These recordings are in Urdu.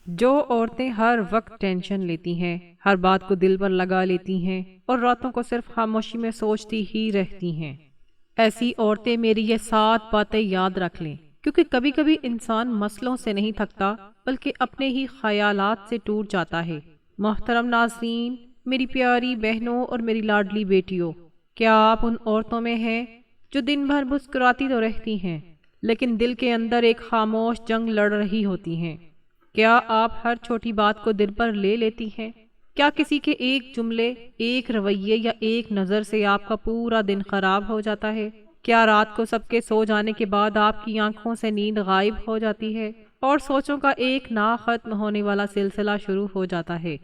جو عورتیں ہر وقت ٹینشن لیتی ہیں، ہر بات کو دل پر لگا لیتی ہیں اور راتوں کو صرف خاموشی میں سوچتی ہی رہتی ہیں، ایسی عورتیں میری یہ 7 باتیں یاد رکھ لیں، کیونکہ کبھی کبھی انسان مسئلوں سے نہیں تھکتا بلکہ اپنے ہی خیالات سے ٹوٹ جاتا ہے۔ محترم ناظرین، میری پیاری بہنوں اور میری لاڈلی بیٹیوں، کیا آپ ان عورتوں میں ہیں جو دن بھر مسکراتی تو رہتی ہیں لیکن دل کے اندر ایک خاموش جنگ لڑ رہی ہوتی ہیں؟ کیا آپ ہر چھوٹی بات کو دل پر لے لیتی ہیں؟ کیا کسی کے ایک جملے، ایک رویے یا ایک نظر سے آپ کا پورا دن خراب ہو جاتا ہے؟ کیا رات کو سب کے سو جانے کے بعد آپ کی آنکھوں سے نیند غائب ہو جاتی ہے اور سوچوں کا ایک نہ ختم ہونے والا سلسلہ شروع ہو جاتا ہے؟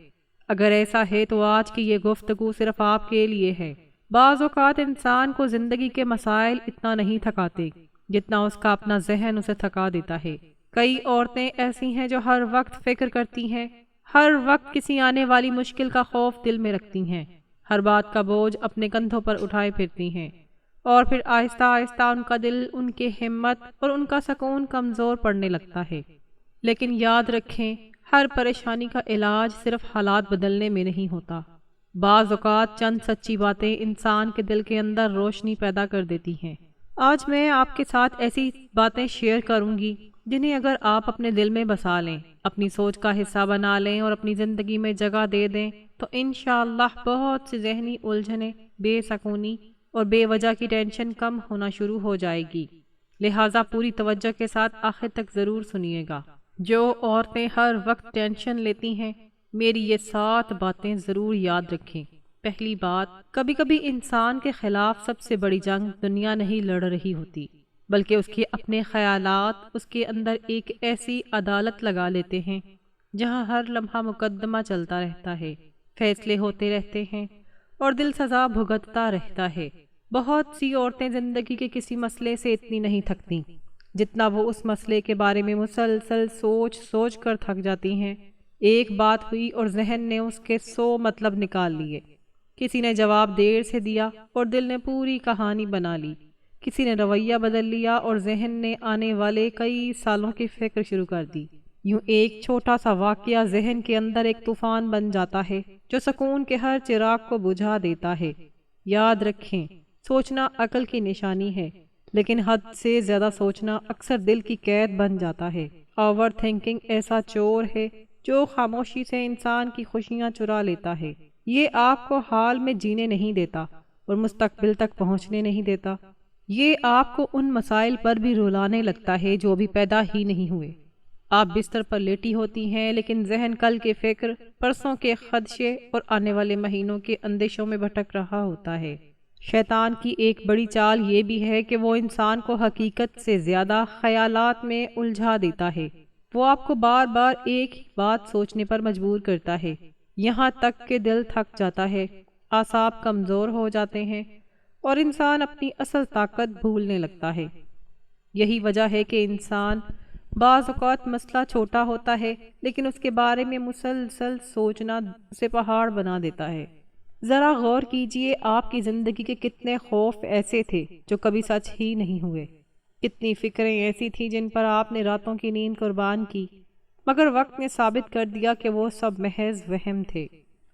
اگر ایسا ہے تو آج کی یہ گفتگو صرف آپ کے لیے ہے۔ بعض اوقات انسان کو زندگی کے مسائل اتنا نہیں تھکاتے جتنا اس کا اپنا ذہن اسے تھکا دیتا ہے۔ کئی عورتیں ایسی ہیں جو ہر وقت فکر کرتی ہیں، ہر وقت کسی آنے والی مشکل کا خوف دل میں رکھتی ہیں، ہر بات کا بوجھ اپنے کندھوں پر اٹھائے پھرتی ہیں، اور پھر آہستہ آہستہ ان کا دل، ان کی ہمت اور ان کا سکون کمزور پڑنے لگتا ہے۔ لیکن یاد رکھیں، ہر پریشانی کا علاج صرف حالات بدلنے میں نہیں ہوتا۔ بعض اوقات چند سچی باتیں انسان کے دل کے اندر روشنی پیدا کر دیتی ہیں۔ آج میں آپ کے ساتھ ایسی باتیں شیئر کروں گی جنہیں اگر آپ اپنے دل میں بسا لیں، اپنی سوچ کا حصہ بنا لیں اور اپنی زندگی میں جگہ دے دیں تو انشاءاللہ بہت سی ذہنی الجھنیں، بے سکونی اور بے وجہ کی ٹینشن کم ہونا شروع ہو جائے گی۔ لہٰذا پوری توجہ کے ساتھ آخر تک ضرور سنیے گا۔ جو عورتیں ہر وقت ٹینشن لیتی ہیں، میری یہ 7 باتیں ضرور یاد رکھیں۔ پہلی بات، کبھی کبھی انسان کے خلاف سب سے بڑی جنگ دنیا نہیں لڑ رہی ہوتی، بلکہ اس کے اپنے خیالات اس کے اندر ایک ایسی عدالت لگا لیتے ہیں جہاں ہر لمحہ مقدمہ چلتا رہتا ہے، فیصلے ہوتے رہتے ہیں اور دل سزا بھگتتا رہتا ہے۔ بہت سی عورتیں زندگی کے کسی مسئلے سے اتنی نہیں تھکتی جتنا وہ اس مسئلے کے بارے میں مسلسل سوچ سوچ کر تھک جاتی ہیں۔ ایک بات ہوئی اور ذہن نے اس کے 100 مطلب نکال لیے، کسی نے جواب دیر سے دیا اور دل نے پوری کہانی بنا لی، کسی نے رویہ بدل لیا اور ذہن نے آنے والے کئی سالوں کی فکر شروع کر دی۔ یوں ایک چھوٹا سا واقعہ ذہن کے اندر ایک طوفان بن جاتا ہے جو سکون کے ہر چراغ کو بجھا دیتا ہے۔ یاد رکھیں، سوچنا عقل کی نشانی ہے، لیکن حد سے زیادہ سوچنا اکثر دل کی قید بن جاتا ہے۔ اوور تھنکنگ ایسا چور ہے جو خاموشی سے انسان کی خوشیاں چرا لیتا ہے۔ یہ آپ کو حال میں جینے نہیں دیتا اور مستقبل تک پہنچنے نہیں دیتا۔ یہ آپ کو ان مسائل پر بھی رلانے لگتا ہے جو ابھی پیدا ہی نہیں ہوئے۔ آپ بستر پر لیٹی ہوتی ہیں لیکن ذہن کل کے فکر، پرسوں کے خدشے اور آنے والے مہینوں کے اندیشوں میں بھٹک رہا ہوتا ہے۔ شیطان کی ایک بڑی چال یہ بھی ہے کہ وہ انسان کو حقیقت سے زیادہ خیالات میں الجھا دیتا ہے۔ وہ آپ کو بار بار ایک ہی بات سوچنے پر مجبور کرتا ہے، یہاں تک کہ دل تھک جاتا ہے، اعصاب کمزور ہو جاتے ہیں اور انسان اپنی اصل طاقت بھولنے لگتا ہے۔ یہی وجہ ہے کہ انسان بعض اوقات مسئلہ چھوٹا ہوتا ہے لیکن اس کے بارے میں مسلسل سوچنا اسے پہاڑ بنا دیتا ہے۔ ذرا غور کیجئے، آپ کی زندگی کے کتنے خوف ایسے تھے جو کبھی سچ ہی نہیں ہوئے، کتنی فکریں ایسی تھیں جن پر آپ نے راتوں کی نیند قربان کی، مگر وقت نے ثابت کر دیا کہ وہ سب محض وہم تھے۔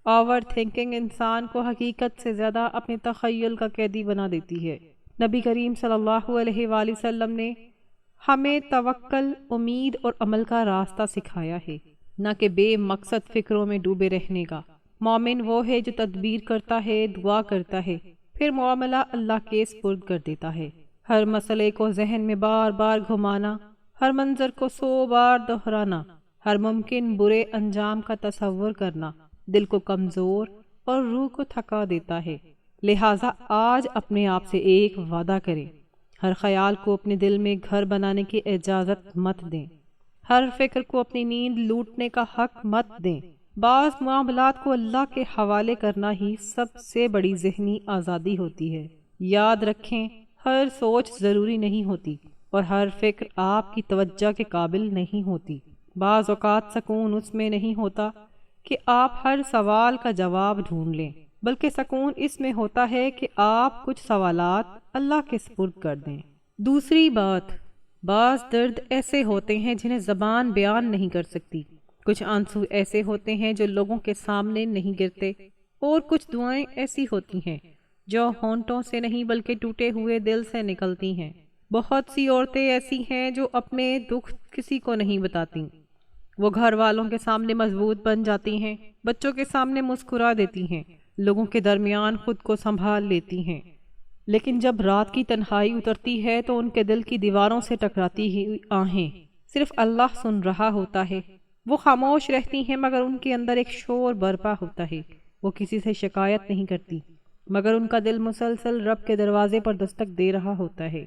اوور تھنکنگ انسان کو حقیقت سے زیادہ اپنے تخیل کا قیدی بنا دیتی ہے۔ نبی کریم صلی اللہ علیہ وآلہ وسلم نے ہمیں توکل، امید اور عمل کا راستہ سکھایا ہے، نہ کہ بے مقصد فکروں میں ڈوبے رہنے کا۔ مومن وہ ہے جو تدبیر کرتا ہے، دعا کرتا ہے، پھر معاملہ اللہ کے سپرد کر دیتا ہے۔ ہر مسئلے کو ذہن میں بار بار گھمانا، ہر منظر کو 100 بار دہرانا، ہر ممکن برے انجام کا تصور کرنا دل کو کمزور اور روح کو تھکا دیتا ہے۔ لہٰذا آج اپنے آپ سے ایک وعدہ کریں، ہر خیال کو اپنے دل میں گھر بنانے کی اجازت مت دیں، ہر فکر کو اپنی نیند لوٹنے کا حق مت دیں۔ بعض معاملات کو اللہ کے حوالے کرنا ہی سب سے بڑی ذہنی آزادی ہوتی ہے۔ یاد رکھیں، ہر سوچ ضروری نہیں ہوتی اور ہر فکر آپ کی توجہ کے قابل نہیں ہوتی۔ بعض اوقات سکون اس میں نہیں ہوتا کہ آپ ہر سوال کا جواب ڈھونڈ لیں، بلکہ سکون اس میں ہوتا ہے کہ آپ کچھ سوالات اللہ کے سپرد کر دیں۔ دوسری بات، بعض درد ایسے ہوتے ہیں جنہیں زبان بیان نہیں کر سکتی۔ کچھ آنسو ایسے ہوتے ہیں جو لوگوں کے سامنے نہیں گرتے، اور کچھ دعائیں ایسی ہوتی ہیں جو ہونٹوں سے نہیں بلکہ ٹوٹے ہوئے دل سے نکلتی ہیں۔ بہت سی عورتیں ایسی ہیں جو اپنے دکھ کسی کو نہیں بتاتی۔ وہ گھر والوں کے سامنے مضبوط بن جاتی ہیں، بچوں کے سامنے مسکرا دیتی ہیں، لوگوں کے درمیان خود کو سنبھال لیتی ہیں، لیکن جب رات کی تنہائی اترتی ہے تو ان کے دل کی دیواروں سے ٹکراتی ہوئی آہیں صرف اللہ سن رہا ہوتا ہے۔ وہ خاموش رہتی ہیں مگر ان کے اندر ایک شور برپا ہوتا ہے۔ وہ کسی سے شکایت نہیں کرتی مگر ان کا دل مسلسل رب کے دروازے پر دستک دے رہا ہوتا ہے۔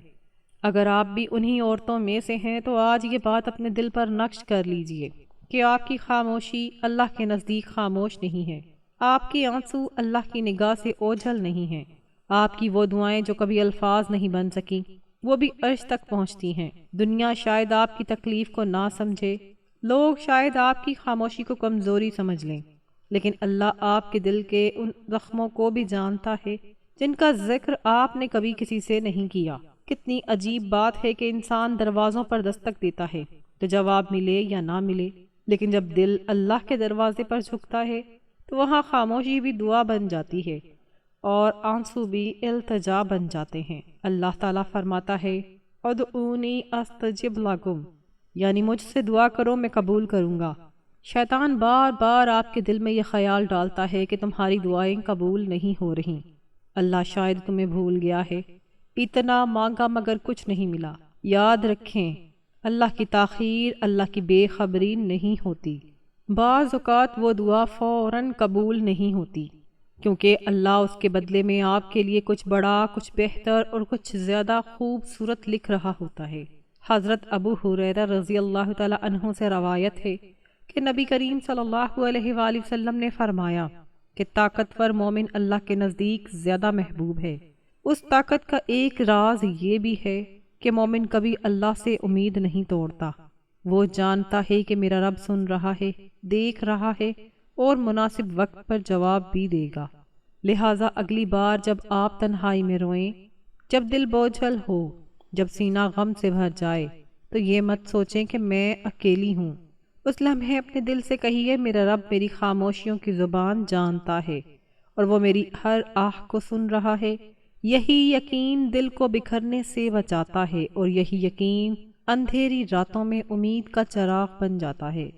اگر آپ بھی انہی عورتوں میں سے ہیں تو آج یہ بات اپنے دل پر نقش کر لیجئے کہ آپ کی خاموشی اللہ کے نزدیک خاموش نہیں ہے، آپ کے آنسو اللہ کی نگاہ سے اوجھل نہیں ہیں، آپ کی وہ دعائیں جو کبھی الفاظ نہیں بن سکیں وہ بھی عرش تک پہنچتی ہیں۔ دنیا شاید آپ کی تکلیف کو نہ سمجھے، لوگ شاید آپ کی خاموشی کو کمزوری سمجھ لیں، لیکن اللہ آپ کے دل کے ان زخموں کو بھی جانتا ہے جن کا ذکر آپ نے کبھی کسی سے نہیں کیا۔ کتنی عجیب بات ہے کہ انسان دروازوں پر دستک دیتا ہے تو جواب ملے یا نہ ملے، لیکن جب دل اللہ کے دروازے پر جھکتا ہے تو وہاں خاموشی بھی دعا بن جاتی ہے اور آنسو بھی التجا بن جاتے ہیں۔ اللہ تعالیٰ فرماتا ہے ادعونی استجب لکم، یعنی مجھ سے دعا کرو میں قبول کروں گا۔ شیطان بار بار آپ کے دل میں یہ خیال ڈالتا ہے کہ تمہاری دعائیں قبول نہیں ہو رہی، اللہ شاید تمہیں بھول گیا ہے، اتنا مانگا مگر کچھ نہیں ملا۔ یاد رکھیں اللہ کی تاخیر اللہ کی بے خبری نہیں ہوتی۔ بعض اوقات وہ دعا فوراً قبول نہیں ہوتی کیونکہ اللہ اس کے بدلے میں آپ کے لیے کچھ بڑا، کچھ بہتر اور کچھ زیادہ خوبصورت لکھ رہا ہوتا ہے۔ حضرت ابو ہریرہ رضی اللہ تعالی عنہ سے روایت ہے کہ نبی کریم صلی اللہ علیہ وآلہ وسلم نے فرمایا کہ طاقتور مومن اللہ کے نزدیک زیادہ محبوب ہے۔ اس طاقت کا ایک راز یہ بھی ہے کہ مومن کبھی اللہ سے امید نہیں توڑتا۔ وہ جانتا ہے کہ میرا رب سن رہا ہے، دیکھ رہا ہے اور مناسب وقت پر جواب بھی دے گا۔ لہٰذا اگلی بار جب آپ تنہائی میں روئیں، جب دل بوجھل ہو، جب سینہ غم سے بھر جائے تو یہ مت سوچیں کہ میں اکیلی ہوں۔ اس لمحے اپنے دل سے کہیے میرا رب میری خاموشیوں کی زبان جانتا ہے اور وہ میری ہر آہ کو سن رہا ہے۔ یہی یقین دل کو بکھرنے سے بچاتا ہے اور یہی یقین اندھیری راتوں میں امید کا چراغ بن جاتا ہے۔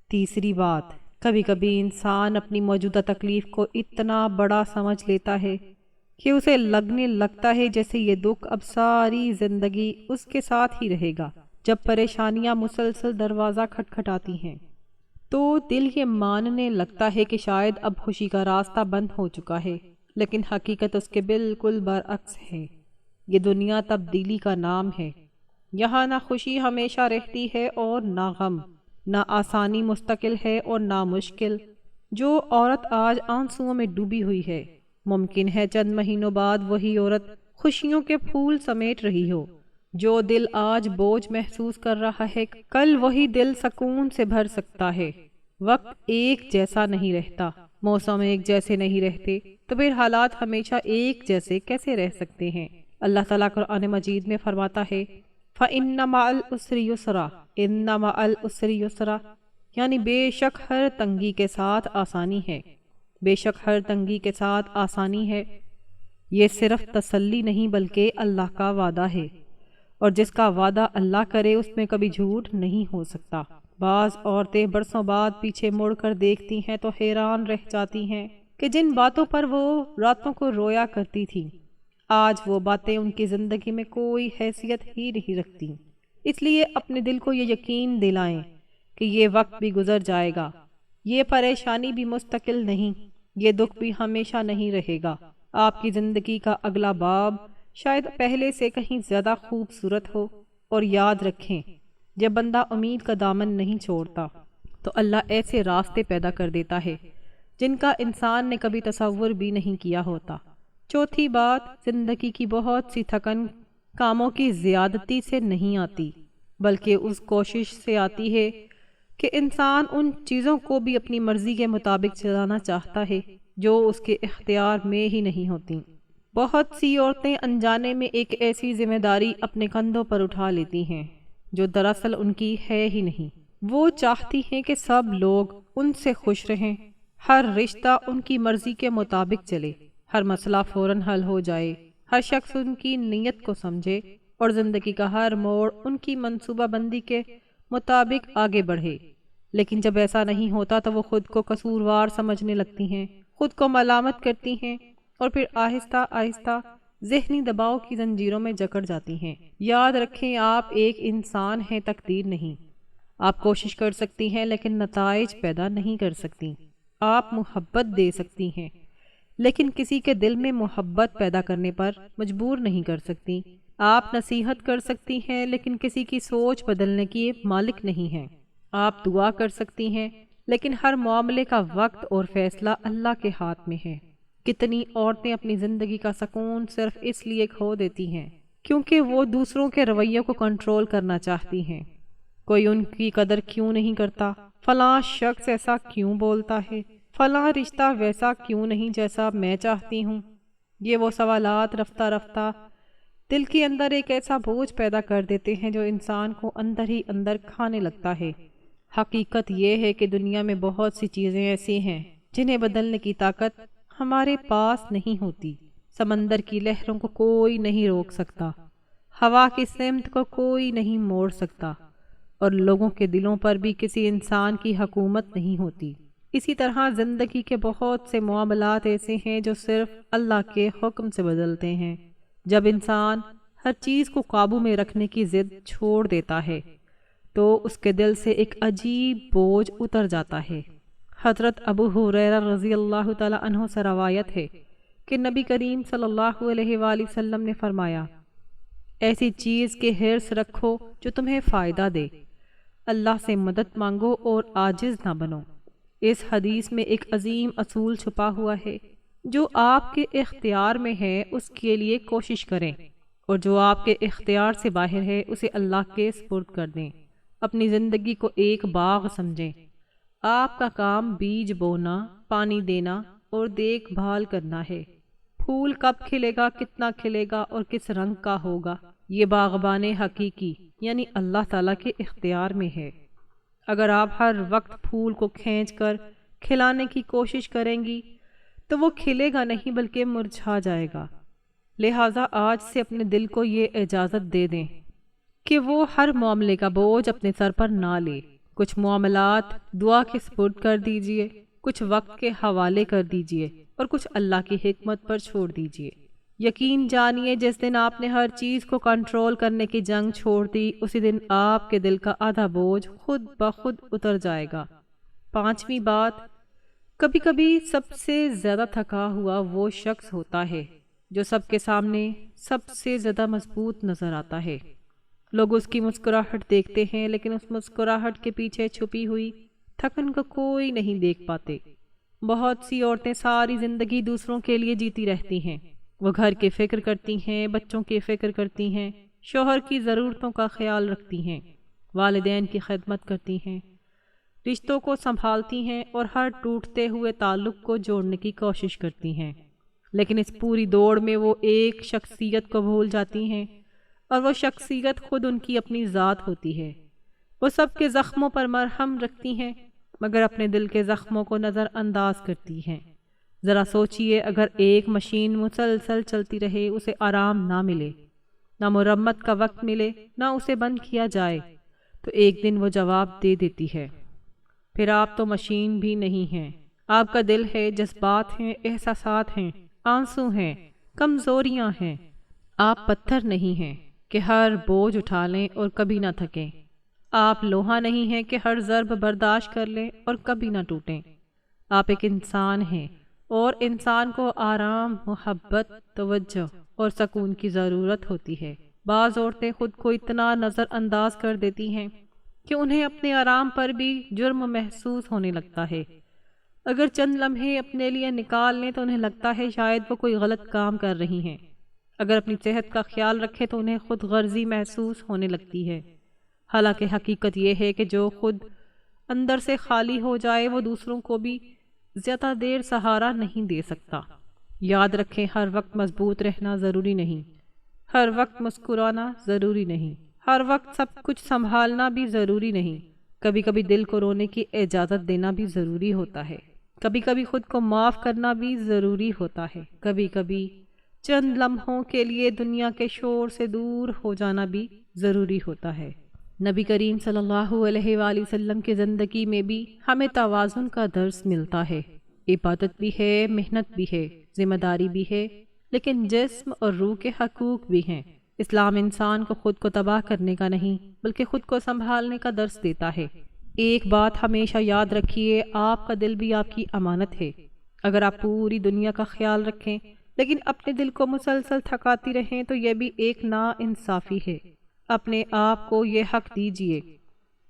تیسری بات، کبھی کبھی انسان اپنی موجودہ تکلیف کو اتنا بڑا سمجھ لیتا ہے کہ اسے لگنے لگتا ہے جیسے یہ دکھ اب ساری زندگی اس کے ساتھ ہی رہے گا۔ جب پریشانیاں مسلسل دروازہ کھٹکھٹاتی ہیں تو دل یہ ماننے لگتا ہے کہ شاید اب خوشی کا راستہ بند ہو چکا ہے، لیکن حقیقت اس کے بالکل برعکس ہے۔ یہ دنیا تبدیلی کا نام ہے، یہاں نہ خوشی ہمیشہ رہتی ہے اور نہ غم، نہ آسانی مستقل ہے اور نہ مشکل۔ جو عورت آج آنسوؤں میں ڈوبی ہوئی ہے، ممکن ہے چند مہینوں بعد وہی عورت خوشیوں کے پھول سمیٹ رہی ہو۔ جو دل آج بوجھ محسوس کر رہا ہے، کل وہی دل سکون سے بھر سکتا ہے۔ وقت ایک جیسا نہیں رہتا، موسم ایک جیسے نہیں رہتے، تو پھر حالات ہمیشہ ایک جیسے کیسے رہ سکتے ہیں؟ اللہ تعالیٰ قرآن مجید میں فرماتا ہے فَإِنَّ مَعَ الْعُسْرِ يُسْرًا، إِنَّ مَعَ الْعُسْرِ يُسْرًا، یعنی بے شک ہر تنگی کے ساتھ آسانی ہے، بے شک ہر تنگی کے ساتھ آسانی ہے۔ یہ صرف تسلی نہیں بلکہ اللہ کا وعدہ ہے، اور جس کا وعدہ اللہ کرے اس میں کبھی جھوٹ نہیں ہو سکتا۔ بعض عورتیں برسوں بعد پیچھے مڑ کر دیکھتی ہیں تو حیران رہ جاتی ہیں کہ جن باتوں پر وہ راتوں کو رویا کرتی تھیں، آج وہ باتیں ان کی زندگی میں کوئی حیثیت ہی نہیں رکھتی۔ اس لیے اپنے دل کو یہ یقین دلائیں کہ یہ وقت بھی گزر جائے گا، یہ پریشانی بھی مستقل نہیں، یہ دکھ بھی ہمیشہ نہیں رہے گا۔ آپ کی زندگی کا اگلا باب شاید پہلے سے کہیں زیادہ خوبصورت ہو، اور یاد رکھیں جب بندہ امید کا دامن نہیں چھوڑتا تو اللہ ایسے راستے پیدا کر دیتا ہے جن کا انسان نے کبھی تصور بھی نہیں کیا ہوتا۔ چوتھی بات، زندگی کی بہت سی تھکن کاموں کی زیادتی سے نہیں آتی بلکہ اس کوشش سے آتی ہے کہ انسان ان چیزوں کو بھی اپنی مرضی کے مطابق چلانا چاہتا ہے جو اس کے اختیار میں ہی نہیں ہوتی۔ بہت سی عورتیں انجانے میں ایک ایسی ذمہ داری اپنے کندھوں پر اٹھا لیتی ہیں جو دراصل ان کی ہے ہی نہیں۔ وہ چاہتی ہیں کہ سب لوگ ان سے خوش رہیں، ہر رشتہ ان کی مرضی کے مطابق چلے، ہر مسئلہ فوراً حل ہو جائے، ہر شخص ان کی نیت کو سمجھے اور زندگی کا ہر موڑ ان کی منصوبہ بندی کے مطابق آگے بڑھے۔ لیکن جب ایسا نہیں ہوتا تو وہ خود کو قصوروار سمجھنے لگتی ہیں، خود کو ملامت کرتی ہیں اور پھر آہستہ آہستہ ذہنی دباؤ کی زنجیروں میں جکڑ جاتی ہیں۔ یاد رکھیں، آپ ایک انسان ہیں، تقدیر نہیں۔ آپ کوشش کر سکتی ہیں لیکن نتائج پیدا نہیں کر سکتی۔ آپ محبت دے سکتی ہیں لیکن کسی کے دل میں محبت پیدا کرنے پر مجبور نہیں کر سکتی۔ آپ نصیحت کر سکتی ہیں لیکن کسی کی سوچ بدلنے کی مالک نہیں ہیں۔ آپ دعا کر سکتی ہیں لیکن ہر معاملے کا وقت اور فیصلہ اللہ کے ہاتھ میں ہے۔ کتنی عورتیں اپنی زندگی کا سکون صرف اس لیے کھو دیتی ہیں کیونکہ وہ دوسروں کے رویوں کو کنٹرول کرنا چاہتی ہیں۔ کوئی ان کی قدر کیوں نہیں کرتا؟ فلاں شخص ایسا کیوں بولتا ہے؟ فلاں رشتہ ویسا کیوں نہیں جیسا میں چاہتی ہوں؟ یہ وہ سوالات رفتہ رفتہ دل کے اندر ایک ایسا بوجھ پیدا کر دیتے ہیں جو انسان کو اندر ہی اندر کھانے لگتا ہے۔ حقیقت یہ ہے کہ دنیا میں بہت سی چیزیں ایسی ہیں جنہیں بدلنے کی طاقت ہمارے پاس نہیں ہوتی۔ سمندر کی لہروں کو کوئی نہیں روک سکتا، ہوا کی سمت کو کوئی نہیں موڑ سکتا، اور لوگوں کے دلوں پر بھی کسی انسان کی حکومت نہیں ہوتی۔ اسی طرح زندگی کے بہت سے معاملات ایسے ہیں جو صرف اللہ کے حکم سے بدلتے ہیں۔ جب انسان ہر چیز کو قابو میں رکھنے کی ضد چھوڑ دیتا ہے تو اس کے دل سے ایک عجیب بوجھ اتر جاتا ہے۔ حضرت ابو ہریرہ رضی اللہ تعالی عنہ سے روایت ہے کہ نبی کریم صلی اللہ علیہ وآلہ وسلم نے فرمایا، ایسی چیز کے حرص رکھو جو تمہیں فائدہ دے، اللہ سے مدد مانگو اور عاجز نہ بنو۔ اس حدیث میں ایک عظیم اصول چھپا ہوا ہے، جو آپ کے اختیار میں ہے اس کے لیے کوشش کریں، اور جو آپ کے اختیار سے باہر ہے اسے اللہ کے سپرد کر دیں۔ اپنی زندگی کو ایک باغ سمجھیں۔ آپ کا کام بیج بونا، پانی دینا اور دیکھ بھال کرنا ہے۔ پھول کب کھلے گا، کتنا کھلے گا اور کس رنگ کا ہوگا، یہ باغبان حقیقی یعنی اللہ تعالیٰ کے اختیار میں ہے۔ اگر آپ ہر وقت پھول کو کھینچ کر کھلانے کی کوشش کریں گی تو وہ کھلے گا نہیں بلکہ مرجھا جائے گا۔ لہٰذا آج سے اپنے دل کو یہ اجازت دے دیں کہ وہ ہر معاملے کا بوجھ اپنے سر پر نہ لے۔ کچھ معاملات دعا کے سپرد کر دیجئے، کچھ وقت کے حوالے کر دیجئے اور کچھ اللہ کی حکمت پر چھوڑ دیجئے۔ یقین جانیے، جس دن آپ نے ہر چیز کو کنٹرول کرنے کی جنگ چھوڑ دی، اسی دن آپ کے دل کا آدھا بوجھ خود بخود اتر جائے گا۔ پانچویں بات، کبھی کبھی سب سے زیادہ تھکا ہوا وہ شخص ہوتا ہے جو سب کے سامنے سب سے زیادہ مضبوط نظر آتا ہے۔ لوگ اس کی مسکراہٹ دیکھتے ہیں لیکن اس مسکراہٹ کے پیچھے چھپی ہوئی تھکن کو کوئی نہیں دیکھ پاتے۔ بہت سی عورتیں ساری زندگی دوسروں کے لیے جیتی رہتی ہیں۔ وہ گھر کی فکر کرتی ہیں، بچوں کی فکر کرتی ہیں، شوہر کی ضرورتوں کا خیال رکھتی ہیں، والدین کی خدمت کرتی ہیں، رشتوں کو سنبھالتی ہیں اور ہر ٹوٹتے ہوئے تعلق کو جوڑنے کی کوشش کرتی ہیں۔ لیکن اس پوری دوڑ میں وہ ایک شخصیت کو بھول جاتی ہیں، اور وہ شخصیت خود ان کی اپنی ذات ہوتی ہے۔ وہ سب کے زخموں پر مرہم رکھتی ہیں مگر اپنے دل کے زخموں کو نظر انداز کرتی ہیں۔ ذرا سوچئے، اگر ایک مشین مسلسل چلتی رہے، اسے آرام نہ ملے، نہ مرمت کا وقت ملے، نہ اسے بند کیا جائے، تو ایک دن وہ جواب دے دیتی ہے۔ پھر آپ تو مشین بھی نہیں ہیں، آپ کا دل ہے، جذبات ہیں، احساسات ہیں، آنسو ہیں، کمزوریاں ہیں۔ آپ پتھر نہیں ہیں کہ ہر بوجھ اٹھا لیں اور کبھی نہ تھکیں۔ آپ لوہا نہیں ہیں کہ ہر ضرب برداشت کر لیں اور کبھی نہ ٹوٹیں۔ آپ ایک انسان ہیں، اور انسان کو آرام، محبت، توجہ اور سکون کی ضرورت ہوتی ہے۔ بعض عورتیں خود کو اتنا نظر انداز کر دیتی ہیں کہ انہیں اپنے آرام پر بھی جرم محسوس ہونے لگتا ہے۔ اگر چند لمحے اپنے لیے نکال لیں تو انہیں لگتا ہے شاید وہ کوئی غلط کام کر رہی ہیں۔ اگر اپنی صحت کا خیال رکھے تو انہیں خود غرضی محسوس ہونے لگتی ہے۔ حالانکہ حقیقت یہ ہے کہ جو خود اندر سے خالی ہو جائے وہ دوسروں کو بھی زیادہ دیر سہارا نہیں دے سکتا۔ یاد رکھیں، ہر وقت مضبوط رہنا ضروری نہیں، ہر وقت مسکرانا ضروری نہیں، ہر وقت سب کچھ سنبھالنا بھی ضروری نہیں۔ کبھی کبھی دل کو رونے کی اجازت دینا بھی ضروری ہوتا ہے، کبھی کبھی خود کو معاف کرنا بھی ضروری ہوتا ہے، کبھی کبھی چند لمحوں کے لیے دنیا کے شور سے دور ہو جانا بھی ضروری ہوتا ہے۔ نبی کریم صلی اللہ علیہ وآلہ وسلم کی زندگی میں بھی ہمیں توازن کا درس ملتا ہے۔ عبادت بھی ہے، محنت بھی ہے، ذمہ داری بھی ہے، لیکن جسم اور روح کے حقوق بھی ہیں۔ اسلام انسان کو خود کو تباہ کرنے کا نہیں بلکہ خود کو سنبھالنے کا درس دیتا ہے۔ ایک بات ہمیشہ یاد رکھیے، آپ کا دل بھی آپ کی امانت ہے۔ اگر آپ پوری دنیا کا خیال رکھیں لیکن اپنے دل کو مسلسل تھکاتی رہیں تو یہ بھی ایک ناانصافی ہے۔ اپنے آپ کو یہ حق دیجیے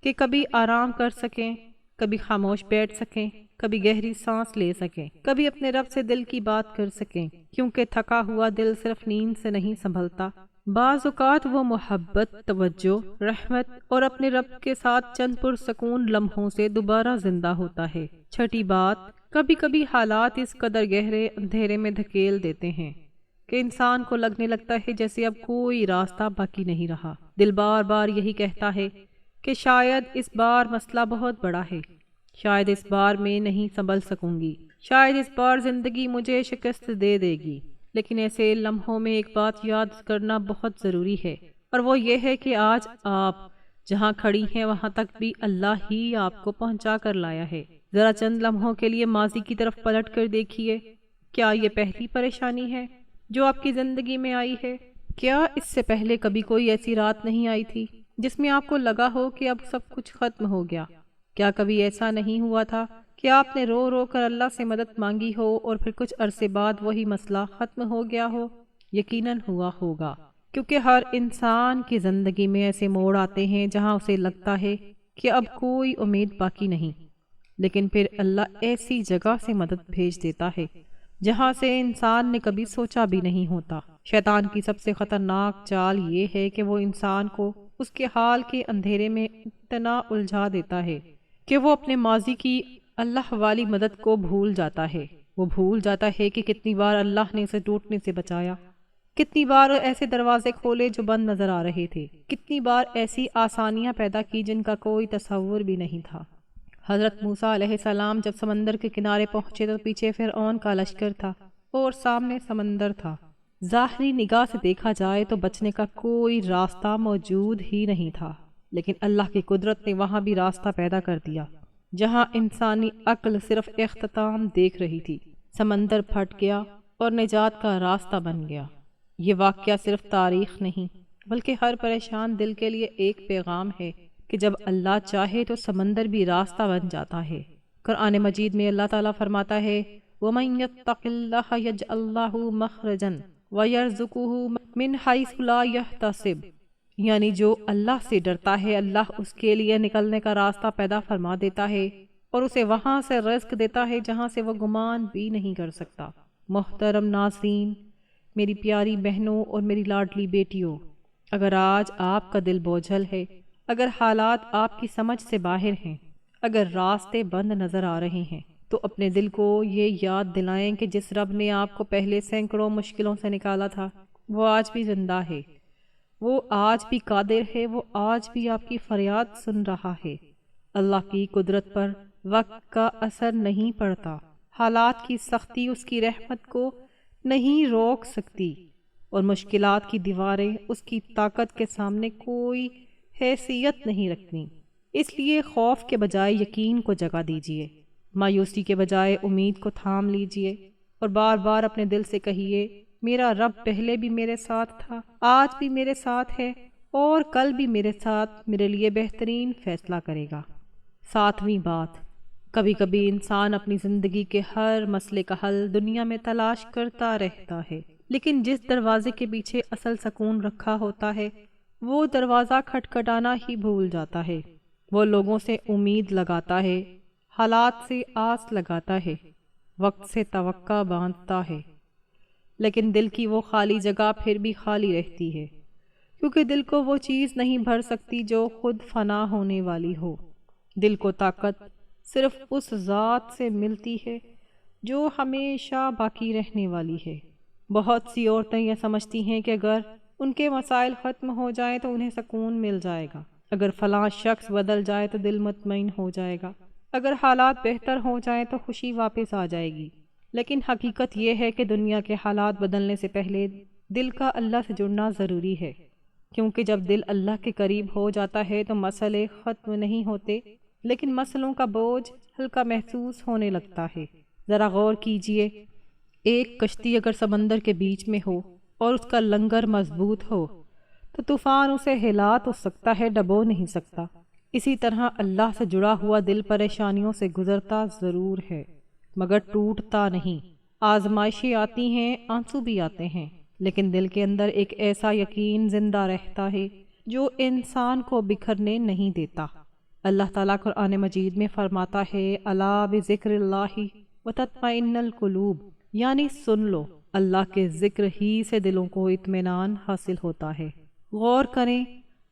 کہ کبھی آرام کر سکیں، کبھی خاموش بیٹھ سکیں، کبھی گہری سانس لے سکیں، کبھی اپنے رب سے دل کی بات کر سکیں، کیونکہ تھکا ہوا دل صرف نیند سے نہیں سنبھلتا، بعض اوقات وہ محبت، توجہ، رحمت اور اپنے رب کے ساتھ چند پرسکون لمحوں سے دوبارہ زندہ ہوتا ہے۔ چھٹی بات، کبھی کبھی حالات اس قدر گہرے اندھیرے میں دھکیل دیتے ہیں کہ انسان کو لگنے لگتا ہے جیسے اب کوئی راستہ باقی نہیں رہا۔ دل بار بار یہی کہتا ہے کہ شاید اس بار مسئلہ بہت بڑا ہے، شاید اس بار میں نہیں سنبھل سکوں گی، شاید اس بار زندگی مجھے شکست دے دے گی۔ لیکن ایسے لمحوں میں ایک بات یاد کرنا بہت ضروری ہے، اور وہ یہ ہے کہ آج آپ جہاں کھڑی ہیں وہاں تک بھی اللہ ہی آپ کو پہنچا کر لایا ہے۔ ذرا چند لمحوں کے لیے ماضی کی طرف پلٹ کر دیکھیے، کیا یہ پہلی پریشانی ہے جو آپ کی زندگی میں آئی ہے؟ کیا اس سے پہلے کبھی کوئی ایسی رات نہیں آئی تھی جس میں آپ کو لگا ہو کہ اب سب کچھ ختم ہو گیا؟ کیا کبھی ایسا نہیں ہوا تھا کہ آپ نے رو رو کر اللہ سے مدد مانگی ہو اور پھر کچھ عرصے بعد وہی مسئلہ ختم ہو گیا ہو؟ یقیناً ہوا ہوگا، کیونکہ ہر انسان کی زندگی میں ایسے موڑ آتے ہیں جہاں اسے لگتا ہے کہ اب کوئی امید باقی نہیں، لیکن پھر اللہ ایسی جگہ سے مدد بھیج دیتا ہے جہاں سے انسان نے کبھی سوچا بھی نہیں ہوتا۔ شیطان کی سب سے خطرناک چال یہ ہے کہ وہ انسان کو اس کے حال کے اندھیرے میں اتنا الجھا دیتا ہے کہ وہ اپنے ماضی کی اللہ والی مدد کو بھول جاتا ہے۔ وہ بھول جاتا ہے کہ کتنی بار اللہ نے اسے ٹوٹنے سے بچایا، کتنی بار ایسے دروازے کھولے جو بند نظر آ رہے تھے، کتنی بار ایسی آسانیاں پیدا کی جن کا کوئی تصور بھی نہیں تھا۔ حضرت موسیٰ علیہ السلام جب سمندر کے کنارے پہنچے تو پیچھے فرعون کا لشکر تھا اور سامنے سمندر تھا۔ ظاہری نگاہ سے دیکھا جائے تو بچنے کا کوئی راستہ موجود ہی نہیں تھا، لیکن اللہ کی قدرت نے وہاں بھی راستہ پیدا کر دیا جہاں انسانی عقل صرف اختتام دیکھ رہی تھی۔ سمندر پھٹ گیا اور نجات کا راستہ بن گیا۔ یہ واقعہ صرف تاریخ نہیں بلکہ ہر پریشان دل کے لیے ایک پیغام ہے کہ جب اللہ چاہے تو سمندر بھی راستہ بن جاتا ہے۔ قرآن مجید میں اللہ تعالیٰ فرماتا ہے وَمَن يَتَّقِ اللَّهَ يَجْعَل لَّهُ مَخْرَجًا وَيَرْزُقْهُ مِنْ حَيْثُ لَا يَحْتَسِبُ، یعنی جو اللہ سے ڈرتا ہے اللہ اس کے لیے نکلنے کا راستہ پیدا فرما دیتا ہے اور اسے وہاں سے رزق دیتا ہے جہاں سے وہ گمان بھی نہیں کر سکتا۔ محترم ناظرین، میری پیاری بہنوں اور میری لاڈلی بیٹیوں، اگر آج آپ کا دل بوجھل ہے، اگر حالات آپ کی سمجھ سے باہر ہیں، اگر راستے بند نظر آ رہے ہیں، تو اپنے دل کو یہ یاد دلائیں کہ جس رب نے آپ کو پہلے سینکڑوں مشکلوں سے نکالا تھا وہ آج بھی زندہ ہے، وہ آج بھی قادر ہے، وہ آج بھی آپ کی فریاد سن رہا ہے۔ اللہ کی قدرت پر وقت کا اثر نہیں پڑتا، حالات کی سختی اس کی رحمت کو نہیں روک سکتی، اور مشکلات کی دیواریں اس کی طاقت کے سامنے کوئی حیثیت نہیں رکھتی۔ اس لیے خوف کے بجائے یقین کو جگہ دیجیے، مایوسی کے بجائے امید کو تھام لیجیے، اور بار بار اپنے دل سے کہیے میرا رب پہلے بھی میرے ساتھ تھا، آج بھی میرے ساتھ ہے اور کل بھی میرے ساتھ میرے لیے بہترین فیصلہ کرے گا۔ ساتویں بات، کبھی کبھی انسان اپنی زندگی کے ہر مسئلے کا حل دنیا میں تلاش کرتا رہتا ہے، لیکن جس دروازے کے پیچھے اصل سکون رکھا ہوتا ہے وہ دروازہ کھٹکھٹانا ہی بھول جاتا ہے۔ وہ لوگوں سے امید لگاتا ہے، حالات سے آس لگاتا ہے، وقت سے توقع باندھتا ہے، لیکن دل کی وہ خالی جگہ پھر بھی خالی رہتی ہے، کیونکہ دل کو وہ چیز نہیں بھر سکتی جو خود فنا ہونے والی ہو۔ دل کو طاقت صرف اس ذات سے ملتی ہے جو ہمیشہ باقی رہنے والی ہے۔ بہت سی عورتیں یہ سمجھتی ہیں کہ اگر ان کے مسائل ختم ہو جائیں تو انہیں سکون مل جائے گا، اگر فلاں شخص بدل جائے تو دل مطمئن ہو جائے گا، اگر حالات بہتر ہو جائیں تو خوشی واپس آ جائے گی۔ لیکن حقیقت یہ ہے کہ دنیا کے حالات بدلنے سے پہلے دل کا اللہ سے جڑنا ضروری ہے، کیونکہ جب دل اللہ کے قریب ہو جاتا ہے تو مسئلے ختم نہیں ہوتے، لیکن مسئلوں کا بوجھ ہلکا محسوس ہونے لگتا ہے۔ ذرا غور کیجئے، ایک کشتی اگر سمندر کے بیچ میں ہو اور اس کا لنگر مضبوط ہو تو طوفان اسے ہلا تو سکتا ہے، ڈبو نہیں سکتا۔ اسی طرح اللہ سے جڑا ہوا دل پریشانیوں سے گزرتا ضرور ہے مگر ٹوٹتا نہیں۔ آزمائشیں آتی ہیں، آنسو بھی آتے ہیں، لیکن دل کے اندر ایک ایسا یقین زندہ رہتا ہے جو انسان کو بکھرنے نہیں دیتا۔ اللہ تعالیٰ قرآن مجید میں فرماتا ہے، الا بذکر اللہ وتطمئن القلوب، یعنی سن لو، اللہ کے ذکر ہی سے دلوں کو اطمینان حاصل ہوتا ہے۔ غور کریں،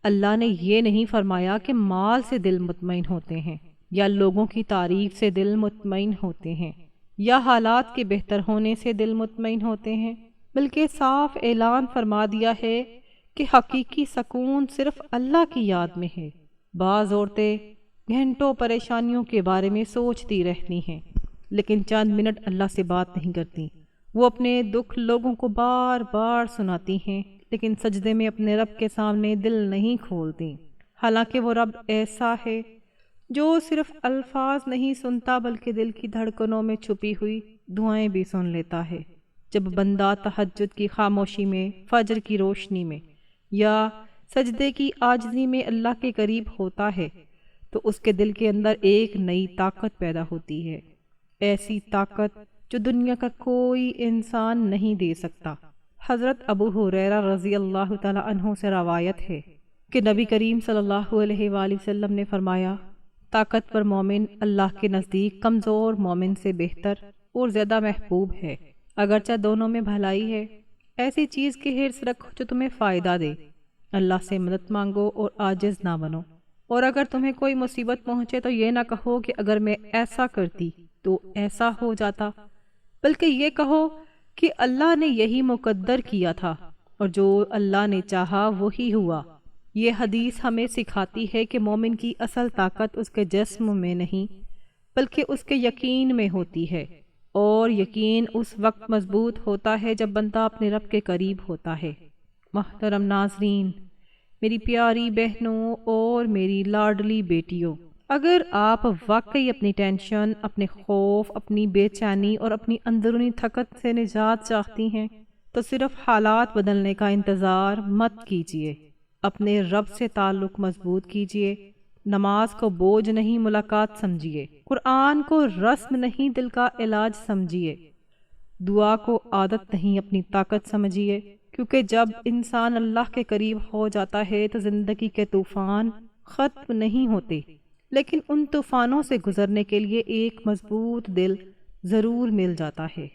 اللہ نے یہ نہیں فرمایا کہ مال سے دل مطمئن ہوتے ہیں، یا لوگوں کی تعریف سے دل مطمئن ہوتے ہیں، یا حالات کے بہتر ہونے سے دل مطمئن ہوتے ہیں، بلکہ صاف اعلان فرما دیا ہے کہ حقیقی سکون صرف اللہ کی یاد میں ہے۔ بعض عورتیں گھنٹوں پریشانیوں کے بارے میں سوچتی رہتی ہیں، لیکن چند منٹ اللہ سے بات نہیں کرتی۔ وہ اپنے دکھ لوگوں کو بار بار سناتی ہیں، لیکن سجدے میں اپنے رب کے سامنے دل نہیں کھولتی، حالانکہ وہ رب ایسا ہے جو صرف الفاظ نہیں سنتا بلکہ دل کی دھڑکنوں میں چھپی ہوئی دعائیں بھی سن لیتا ہے۔ جب بندہ تہجد کی خاموشی میں، فجر کی روشنی میں یا سجدے کی عاجزی میں اللہ کے قریب ہوتا ہے تو اس کے دل کے اندر ایک نئی طاقت پیدا ہوتی ہے، ایسی طاقت جو دنیا کا کوئی انسان نہیں دے سکتا۔ حضرت ابو ہریرہ رضی اللہ تعالی عنہ سے روایت ہے کہ نبی کریم صلی اللہ علیہ وآلہ وسلم نے فرمایا، طاقتور مومن اللہ کے نزدیک کمزور مومن سے بہتر اور زیادہ محبوب ہے، اگرچہ دونوں میں بھلائی ہے۔ ایسی چیز کی حرص رکھو جو تمہیں فائدہ دے، اللہ سے مدد مانگو اور عاجز نہ بنو، اور اگر تمہیں کوئی مصیبت پہنچے تو یہ نہ کہو کہ اگر میں ایسا کرتی تو ایسا ہو جاتا، بلکہ یہ کہو کہ اللہ نے یہی مقدر کیا تھا اور جو اللہ نے چاہا وہی ہوا۔ یہ حدیث ہمیں سکھاتی ہے کہ مومن کی اصل طاقت اس کے جسم میں نہیں بلکہ اس کے یقین میں ہوتی ہے، اور یقین اس وقت مضبوط ہوتا ہے جب بندہ اپنے رب کے قریب ہوتا ہے۔ محترم ناظرین، میری پیاری بہنوں اور میری لاڈلی بیٹیوں، اگر آپ واقعی اپنی ٹینشن، اپنے خوف، اپنی بے چینی اور اپنی اندرونی تھکت سے نجات چاہتی ہیں تو صرف حالات بدلنے کا انتظار مت کیجیے، اپنے رب سے تعلق مضبوط کیجیے۔ نماز کو بوجھ نہیں ملاقات سمجھیے، قرآن کو رسم نہیں دل کا علاج سمجھیے، دعا کو عادت نہیں اپنی طاقت سمجھیے، کیونکہ جب انسان اللہ کے قریب ہو جاتا ہے تو زندگی کے طوفان ختم نہیں ہوتے، لیکن ان طوفانوں سے گزرنے کے لیے ایک مضبوط دل ضرور مل جاتا ہے۔